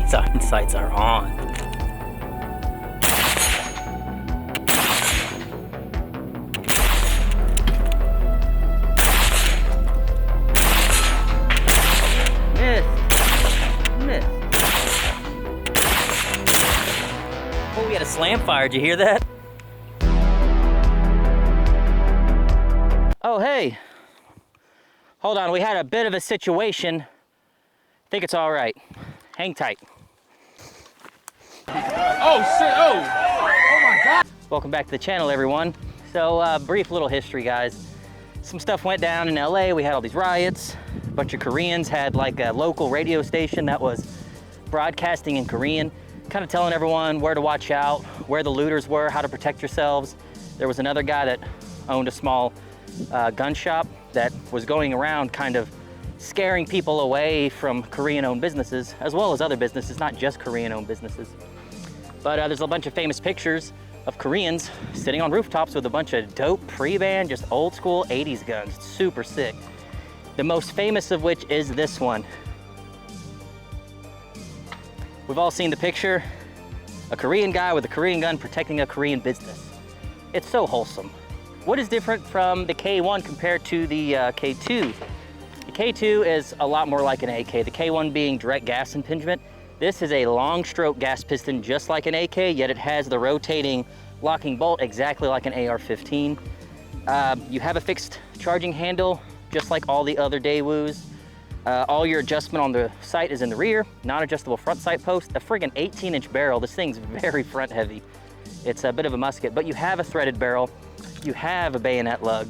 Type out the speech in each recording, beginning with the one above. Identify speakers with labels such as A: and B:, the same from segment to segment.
A: Sights are on. Missed. Oh, we had a slam fire. Did you hear that? Oh, hey. Hold on, we had a bit of a situation. I think it's all right. Hang tight.
B: Oh, shit, oh my God.
A: Welcome back to the channel, everyone. So, brief little history, guys. Some stuff went down in LA. We had all these riots. A bunch of Koreans had like a local radio station that was broadcasting in Korean, kind of telling everyone where to watch out, where the looters were, how to protect yourselves. There was another guy that owned a small gun shop that was going around kind of scaring people away from Korean-owned businesses, as well as other businesses, not just Korean-owned businesses. But there's a bunch of famous pictures of Koreans sitting on rooftops with a bunch of dope pre-band, just old school 80s guns. It's super sick. The most famous of which is this one. We've all seen the picture. A Korean guy with a Korean gun protecting a Korean business. It's so wholesome. What is different from the K1 compared to the K2? The K2 is a lot more like an AK, the K1 being direct gas impingement. This is a long stroke gas piston just like an AK, yet it has the rotating locking bolt exactly like an Ar15. You have a fixed charging handle just like all the other Daewoos. All your adjustment on the sight is in the rear, non-adjustable front sight post, a friggin' 18-inch barrel. This thing's very front heavy. It's a bit of a musket, but you have a threaded barrel, you have a bayonet lug,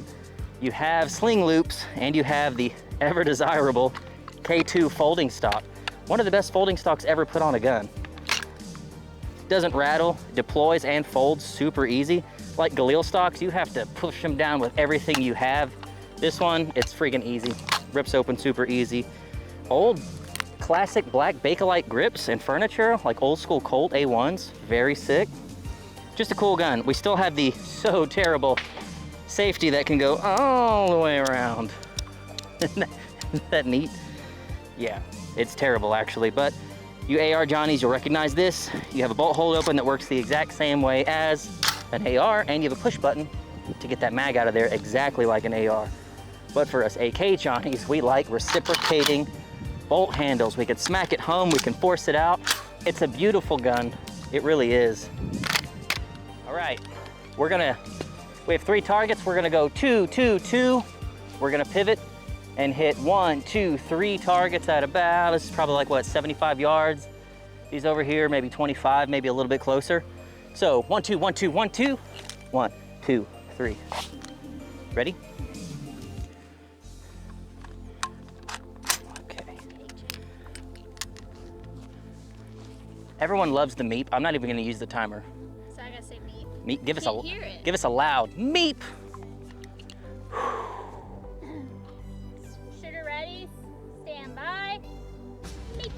A: you have sling loops, and you have the ever desirable K2 folding stock. One of the best folding stocks ever put on a gun. Doesn't rattle, deploys and folds super easy. Like Galil stocks, you have to push them down with everything you have. This one, it's freaking easy. Rips open super easy. Old classic black Bakelite grips and furniture, like old school Colt A1s, very sick. Just a cool gun. We still have the so terrible safety that can go all the way around. Isn't that neat? Yeah, it's terrible actually, but you AR Johnnies, you'll recognize this. You have a bolt hold open that works the exact same way as an AR, and you have a push button to get that mag out of there exactly like an AR. But for us AK Johnnies, we like reciprocating bolt handles. We can smack it home, we can force it out. It's a beautiful gun, it really is. All right, we have 3 targets. We're gonna go 2, 2, 2. We're gonna pivot and hit 1, 2, 3 targets at about, this is probably like what, 75 yards. These over here, maybe 25, maybe a little bit closer. So 1, 2, 1, 2, 1, 2. 1, 2, 3. Ready? Okay. Everyone loves the meep. I'm not even gonna use the timer.
C: So I gotta say meep.
A: Meep, give us a loud meep.
C: Shooter ready, stand by, meep.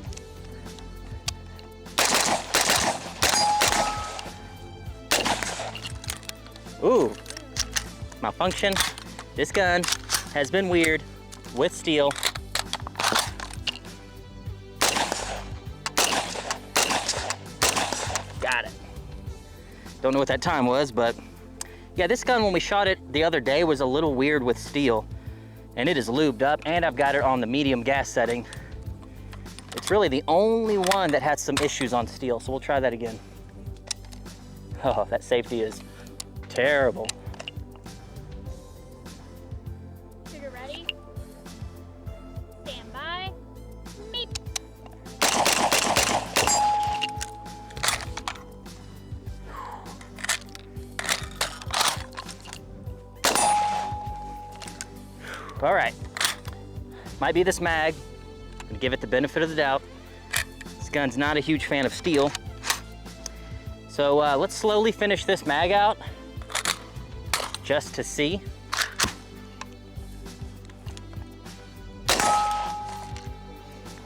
A: Ooh, malfunction. This gun has been weird with steel. Got it. Don't know what that time was, but yeah, this gun when we shot it the other day was a little weird with steel, and it is lubed up, and I've got it on the medium gas setting. It's really the only one that has some issues on steel, so we'll try that again. Oh, that safety is terrible.
C: Shooter ready, stand by, meep.
A: All right, might be this mag. I'm gonna give it the benefit of the doubt. This gun's not a huge fan of steel. So let's slowly finish this mag out just to see.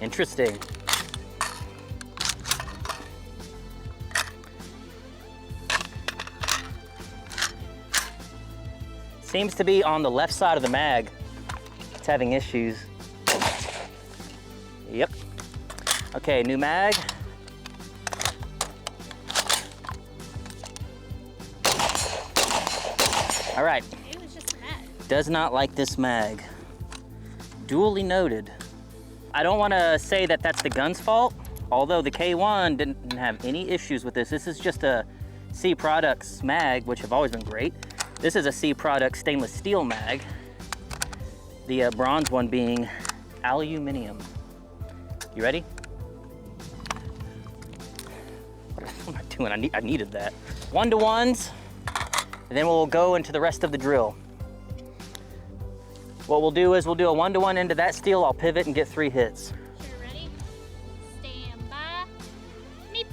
A: Interesting. Seems to be on the left side of the mag. It's having issues. Yep. Okay, new mag. All right.
C: Maybe it was just the mag.
A: Does not like this mag. Duly noted. I don't want to say that that's the gun's fault, although the K1 didn't have any issues with this. This is just a C Products mag, which have always been great. This is a C Products stainless steel mag. The bronze one being aluminum. You ready? What am I doing? I needed that. 1-to-1s, and then we'll go into the rest of the drill. What we'll do is we'll do a 1-to-1 into that steel. I'll pivot and get 3 hits.
C: Sure, ready? Stand by. Meep.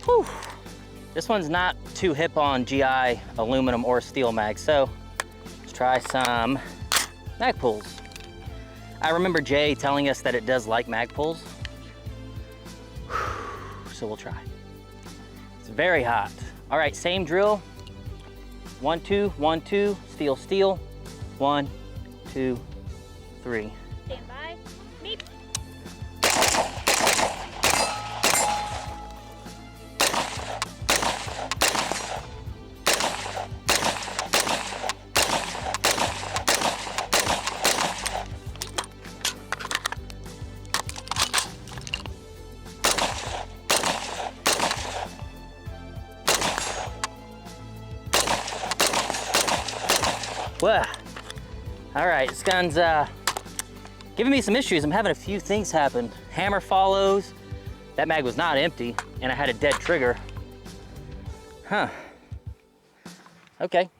A: Whew. This one's not too hip on GI aluminum or steel mag, so let's try some mag pulls. I remember Jay telling us that it does like mag pulls, so we'll try. It's very hot. All right, same drill. 1, 2, 1, 2, steel, steel. 1, 2, 3.
C: Stand by. Meep.
A: Well, all right, this gun's giving me some issues. I'm having a few things happen. Hammer follows. That mag was not empty, and I had a dead trigger. Huh. Okay.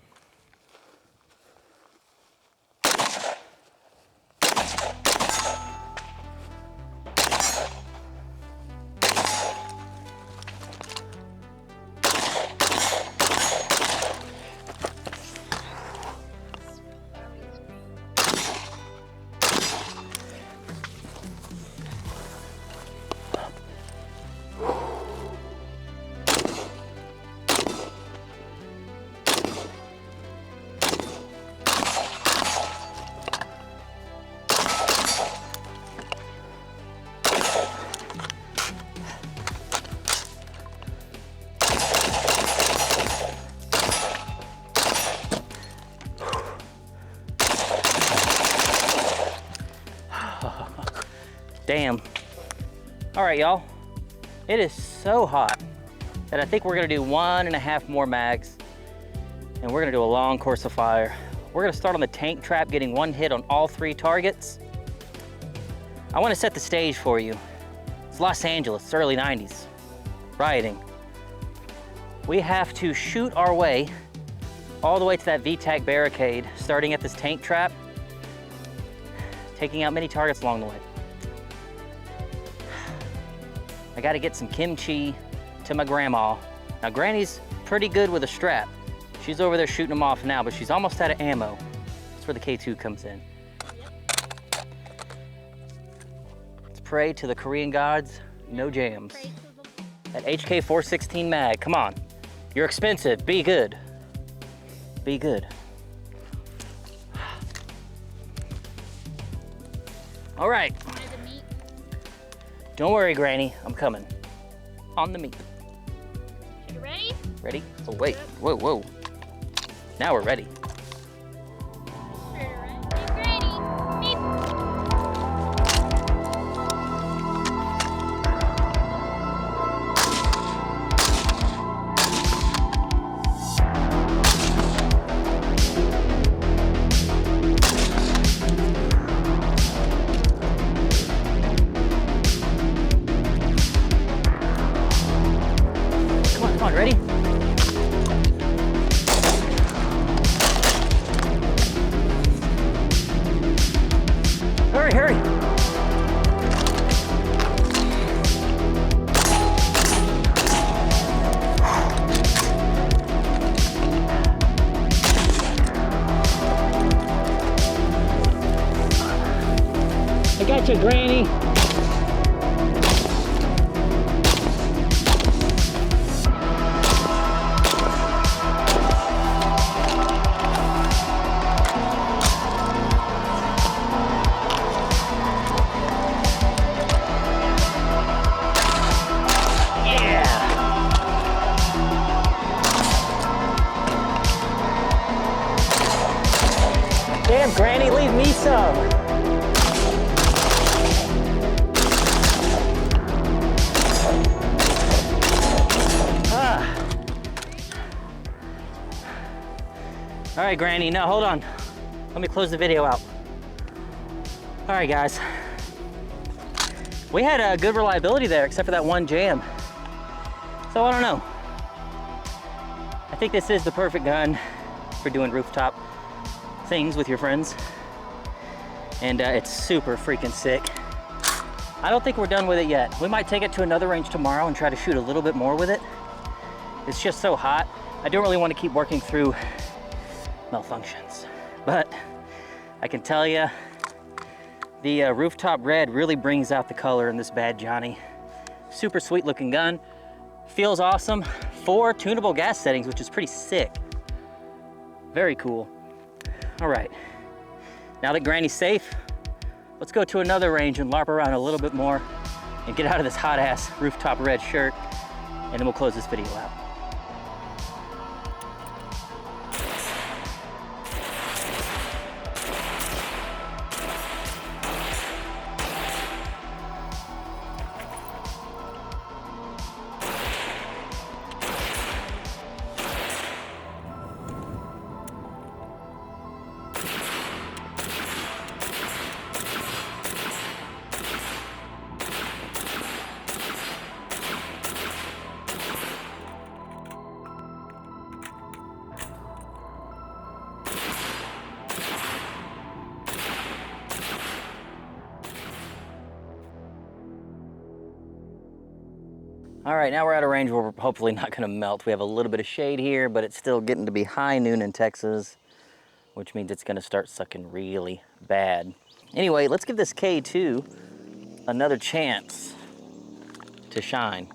A: Damn. All right, y'all. It is so hot that I think we're gonna do 1.5 more mags, and we're gonna do a long course of fire. We're gonna start on the tank trap, getting 1 hit on all 3 targets. I wanna set the stage for you. It's Los Angeles, it's early 90s, rioting. We have to shoot our way all the way to that VTAC barricade, starting at this tank trap, taking out many targets along the way. I gotta get some kimchi to my grandma. Now, Granny's pretty good with a strap. She's over there shooting them off now, but she's almost out of ammo. That's where the K2 comes in. Let's pray to the Korean gods, no jams.
C: Pray to the
A: That HK416 mag, come on. You're expensive, be good. Be good. All right.
C: by the meat.
A: Don't worry, Granny, I'm coming. On the meat.
C: You ready?
A: Ready? Oh, wait, whoa, whoa. Now we're ready.
C: Sure, ready? Get ready. Meep.
A: Come on, ready? Hurry, hurry. I got you, Granny. some, Granny, leave me some. All right, Granny, no, hold on. Let me close the video out. All right, guys. We had good reliability there, except for that one jam. So I don't know. I think this is the perfect gun for doing rooftop things with your friends. And it's super freaking sick. I don't think we're done with it yet. We might take it to another range tomorrow and try to shoot a little bit more with it. It's just so hot. I don't really want to keep working through malfunctions. But I can tell you, the rooftop red really brings out the color in this Bad Johnny. Super sweet looking gun. Feels awesome. 4 tunable gas settings, which is pretty sick. Very cool. All right, now that Granny's safe, let's go to another range and LARP around a little bit more and get out of this hot ass rooftop red shirt, and then we'll close this video out. All right, now we're at a range where we're hopefully not gonna melt. we have a little bit of shade here, but it's still getting to be high noon in Texas, which means it's gonna start sucking really bad. Anyway, let's give this K2 another chance to shine.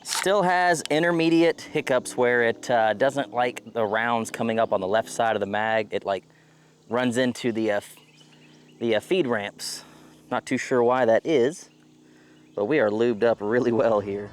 A: Still has intermediate hiccups where it doesn't like the rounds coming up on the left side of the mag. It like runs into the feed ramps. Not too sure why that is, but we are lubed up really well here.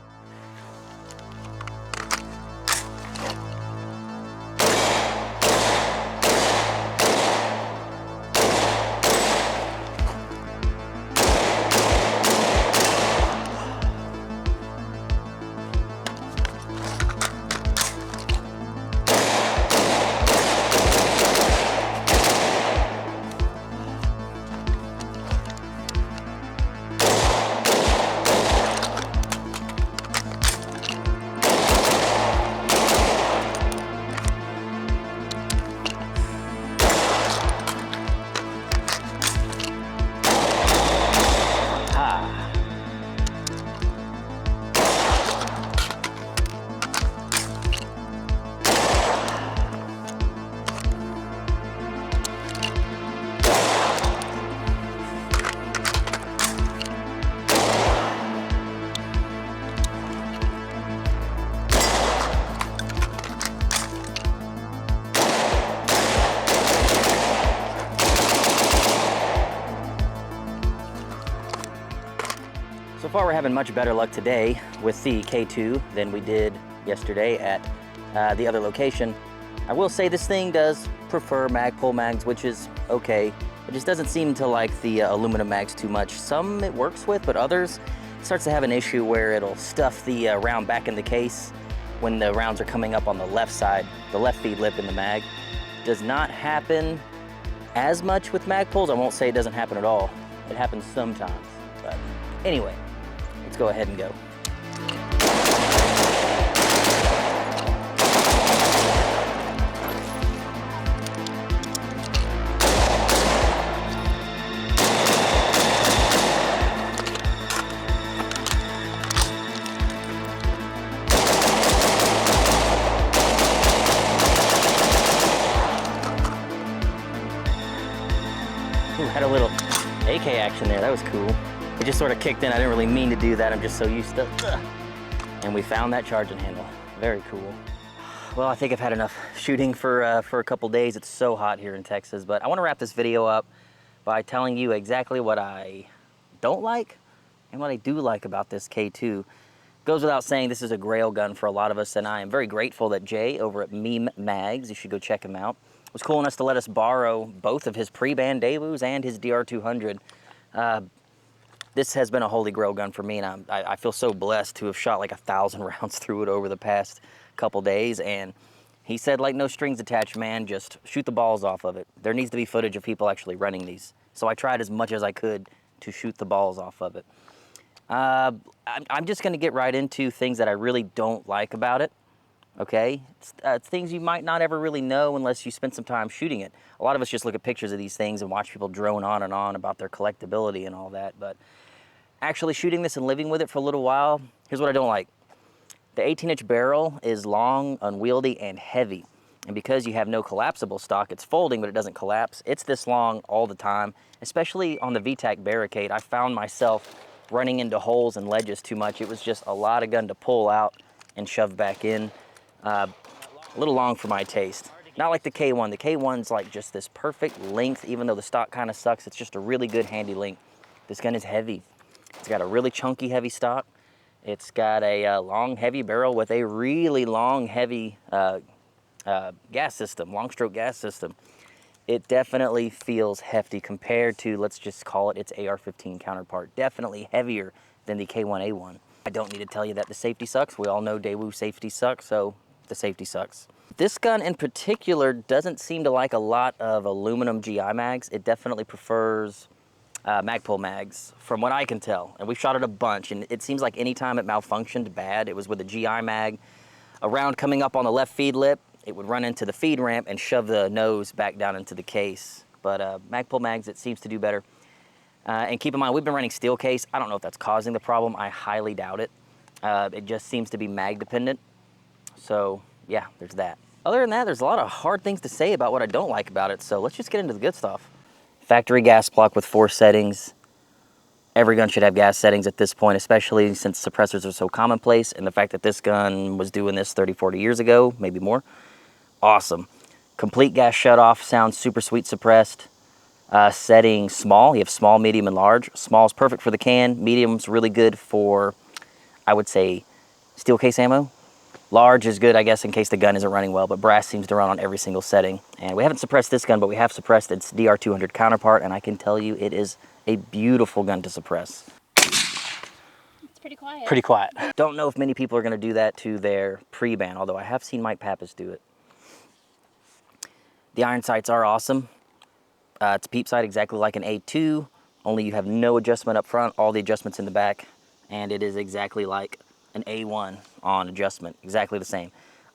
A: So far we're having much better luck today with the K2 than we did yesterday at the other location. I will say this thing does prefer Magpul mags, which is okay. It just doesn't seem to like the aluminum mags too much. Some it works with, but others it starts to have an issue where it'll stuff the round back in the case when the rounds are coming up on the left side, the left feed lip in the mag. Does not happen as much with Magpuls. I won't say it doesn't happen at all. It happens sometimes, but anyway. Let's go ahead and go. Ooh, had a little AK action there. That was cool. It just sort of kicked in. I didn't really mean to do that. I'm just so used to, and we found that charging handle. Very cool. Well, I think I've had enough shooting for a couple days. It's so hot here in Texas, but I want to wrap this video up by telling you exactly what I don't like and what I do like about this K2. Goes without saying, this is a grail gun for a lot of us, and I am very grateful that Jay over at Meme Mags, you should go check him out, was cool enough to let us borrow both of his pre-band Daewoos and his DR200. This has been a holy grail gun for me, and I feel so blessed to have shot like 1,000 rounds through it over the past couple days. And he said, like, no strings attached, man, just shoot the balls off of it. There needs to be footage of people actually running these. So I tried as much as I could to shoot the balls off of it. I'm just gonna get right into things that I really don't like about it, okay? It's things you might not ever really know unless you spend some time shooting it. A lot of us just look at pictures of these things and watch people drone on and on about their collectability and all that, but actually shooting this and living with it for a little while, here's what I don't like. The 18-inch barrel is long, unwieldy, and heavy. And because you have no collapsible stock, it's folding, but it doesn't collapse. It's this long all the time, especially on the VTAC barricade. I found myself running into holes and ledges too much. It was just a lot of gun to pull out and shove back in. A little long for my taste. Not like the K1. The K1's like just this perfect length, even though the stock kind of sucks. It's just a really good, handy length. This gun is heavy. It's got a really chunky, heavy stock. It's got a long, heavy barrel with a really long, heavy gas system, long stroke gas system. It definitely feels hefty compared to, let's just call it its Ar15 counterpart. Definitely heavier than the K1A1. I don't need to tell you that the safety sucks. We all know Daewoo safety sucks, so the safety sucks. This gun in particular doesn't seem to like a lot of aluminum GI mags. It definitely prefers Magpul mags, from what I can tell. And we've shot it a bunch, and it seems like anytime it malfunctioned bad, it was with a GI mag. A round coming up on the left feed lip, it would run into the feed ramp and shove the nose back down into the case. But Magpul mags, it seems to do better. And keep in mind, we've been running steel case. I don't know if that's causing the problem. I highly doubt it. It just seems to be mag dependent. So yeah, there's that. Other than that, there's a lot of hard things to say about what I don't like about it. So let's just get into the good stuff. Factory gas block with 4 settings. Every gun should have gas settings at this point, especially since suppressors are so commonplace, and the fact that this gun was doing this 30, 40 years ago, maybe more. Awesome. Complete gas shutoff, sounds super sweet suppressed. Setting small, you have small, medium, and large. Small is perfect for the can. Medium's really good for, I would say, steel case ammo. Large is good, I guess, in case the gun isn't running well, but brass seems to run on every single setting. And we haven't suppressed this gun, but we have suppressed its DR200 counterpart, and I can tell you it is a beautiful gun to suppress.
C: It's pretty quiet.
A: Pretty quiet. Don't know if many people are going to do that to their pre-ban, although I have seen Mike Pappas do it. The iron sights are awesome. It's a peep sight exactly like an A2, only you have no adjustment up front, all the adjustments in the back, and it is exactly like an A1 on adjustment, exactly the same.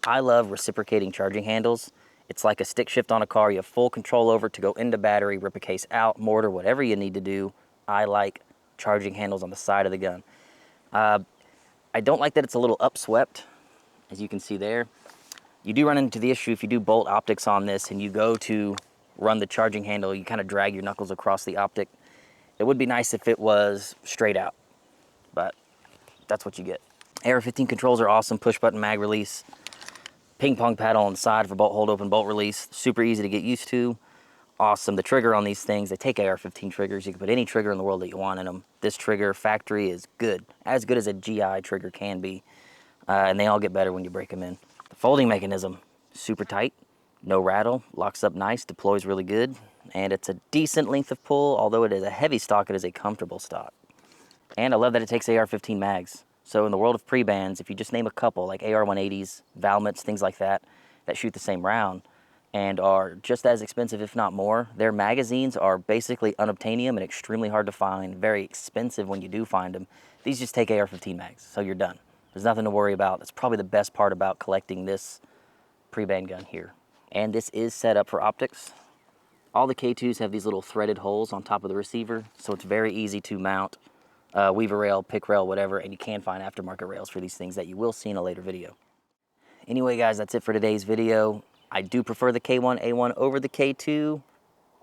A: I love reciprocating charging handles. It's like a stick shift on a car. You have full control over it to go into battery, rip a case out, mortar, whatever you need to do. I like charging handles on the side of the gun. I don't like that it's a little upswept, as you can see there. You do run into the issue if you do bolt optics on this and you go to run the charging handle, you kind of drag your knuckles across the optic. It would be nice if it was straight out, but that's what you get. Ar15 controls are awesome. Push button mag release, ping pong paddle on the side for bolt hold open, bolt release. Super easy to get used to. Awesome. The trigger on these things, they take Ar15 triggers. You can put any trigger in the world that you want in them. This trigger, factory, is good as a GI trigger can be. And they all get better when you break them in. The folding mechanism, super tight, no rattle, locks up nice, deploys really good. And it's a decent length of pull. Although it is a heavy stock, it is a comfortable stock. And I love that it takes Ar15 mags. So in the world of pre-bans, if you just name a couple, like AR-180s, Valmets, things like that, that shoot the same round and are just as expensive, if not more, their magazines are basically unobtainium and extremely hard to find, very expensive when you do find them. These just take AR-15 mags, so you're done. There's nothing to worry about. That's probably the best part about collecting this pre-ban gun here. And this is set up for optics. All the K2s have these little threaded holes on top of the receiver, so it's very easy to mount weaver rail, pick rail, whatever, and you can find aftermarket rails for these things that you will see in a later video. Anyway, guys, that's it for today's video. I do prefer the K1A1 over the K2.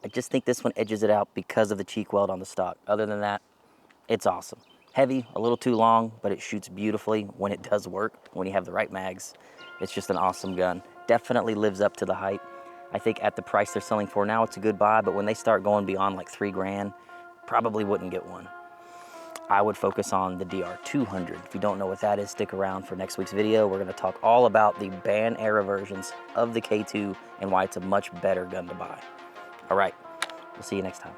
A: I just think this one edges it out because of the cheek weld on the stock. Other than that, it's awesome. Heavy, a little too long, but it shoots beautifully when it does work, when you have the right mags. It's just an awesome gun. Definitely lives up to the hype. I think at the price they're selling for now, it's a good buy, but when they start going beyond like $3 grand, probably wouldn't get one. I would focus on the DR200. If you don't know what that is, stick around for next week's video. We're gonna talk all about the ban era versions of the K2 and why it's a much better gun to buy. All right, we'll see you next time.